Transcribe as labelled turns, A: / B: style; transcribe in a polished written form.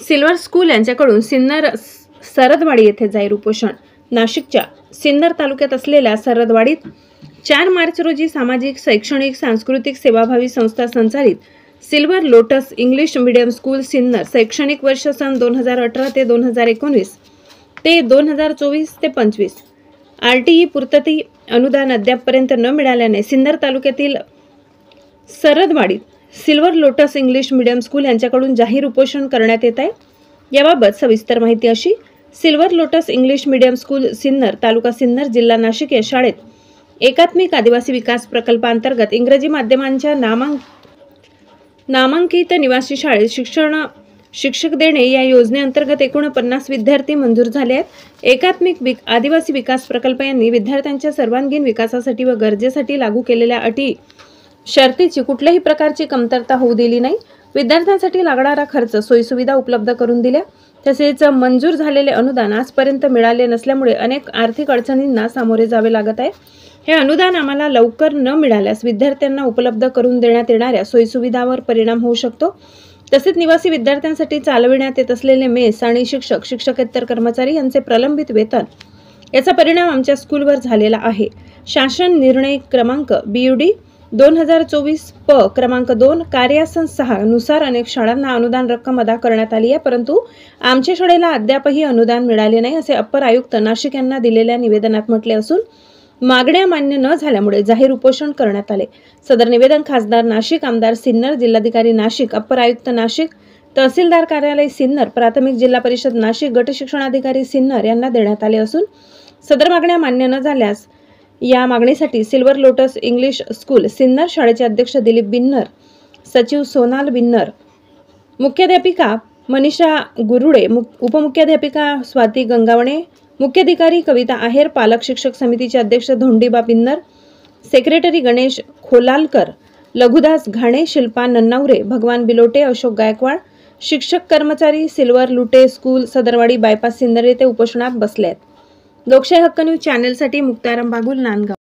A: Silver school यांच्याकडून सिन्नर सरदवाडी येथे जाहीर उपोषण। नाशिकच्या सिन्नर तालुक्यात असलेल्या सरदवाडीत 4 मार्च रोजी सामाजिक, शैक्षणिक, सांस्कृतिक सेवाभावी संस्था संचालित silver lotus English medium school Sinnar शैक्षणिक वर्ष सन 2018 ते 2019 ते 2024 ते 25 RTE पूर्तती अनुदान अद्यापपर्यंत न मिळाल्याने सिन्नर तालुक्यातील सरदवाडीत silver lotus English medium school यांच्याकडून जाहीर उपोषण करण्यात येत आहे। याबाबत सविस्तर माहिती अशी। Silver lotus English medium school Sinnar, तालुका सिन्नर, जिल्हा नाशिक या शाळेत एकात्मिक आदिवासी विकास प्रकल्पांतर्गत इंग्रजी माध्यमांच्या नामांकित निवासी शाळेत शिक्षक देणे या योजनेअंतर्गत एकूण 50 विद्यार्थी मंजूर झाले आहेत। एकात्मिक आदिवासी विकास प्रकल्प यांनी विद्यार्थ्यांच्या सर्वांगीण विकासासाठी व गरजेसाठी लागू केलेल्या अटी शर्तीची कुठल्याही प्रकारची कमतरता होऊ दिली नाही। विद्यार्थ्यांसाठी लागणारा खर्च, सोयीसुविधा उपलब्ध करून दिल्या। तसेच मंजूर झालेले अनुदान आजपर्यंत मिळाले नसल्यामुळे अनेक आर्थिक अडचणींना सामोरे जावे लागत आहे। हे अनुदान आम्हाला लवकर न मिळाल्यास विद्यार्थ्यांना उपलब्ध करून देण्यात येणाऱ्या सोयीसुविधांवर परिणाम होऊ शकतो। तसेच निवासी विद्यार्थ्यांसाठी चालविण्यात येत असलेले मेस आणि शिक्षकेतर कर्मचारी यांचे प्रलंबित वेतन याचा परिणाम आमच्या स्कूलवर झालेला आहे। शासन निर्णय क्रमांक BUD 2024 प क्रमांक 2 कार्यासन 6 नुसार अनेक शाळांना अनुदान रक्कम अदा करण्यात आली आहे, परंतु आमच्या शाळेला अद्यापही अनुदान मिळाले नाही असे अप्पर आयुक्त नाशिक यांना दिलेल्या निवेदनात म्हटले असून मागण्या मान्य न झाल्यामुळे जाहीर उपोषण करण्यात आले। सदर निवेदन खासदार नाशिक, आमदार सिन्नर, जिल्हाधिकारी नाशिक, अप्पर आयुक्त नाशिक, तहसीलदार कार्यालय सिन्नर, प्राथमिक जिल्हा परिषद नाशिक, गट शिक्षणाधिकारी सिन्नर यांना देण्यात आले असून सदर मागण्या मान्य न झाल्यास या मागणीसाठी silver lotus English school Sinnar शाळेचे अध्यक्ष दिलीप बिन्नर, सचिव सोनाल बिन्नर, मुख्याध्यापिका मनीषा गुरुडे, उपमुख्याध्यापिका स्वाती गंगावणे, मुख्याधिकारी कविता आहेर, पालक शिक्षक समितीचे अध्यक्ष धोंडीबा बिन्नर, सेक्रेटरी गणेश खोलालकर, लघुदास घाणे, शिल्पा नन्नावरे, भगवान बिलोटे, अशोक गायकवाड, शिक्षक कर्मचारी सिल्वर लुटे स्कूल सदरवाडी बायपास सिन्नर येथे उपोषणात बसले आहेत। लोकशाही हक्क न्यूज चॅनलसाठी मुक्ताराम बागुल, नांदगाव।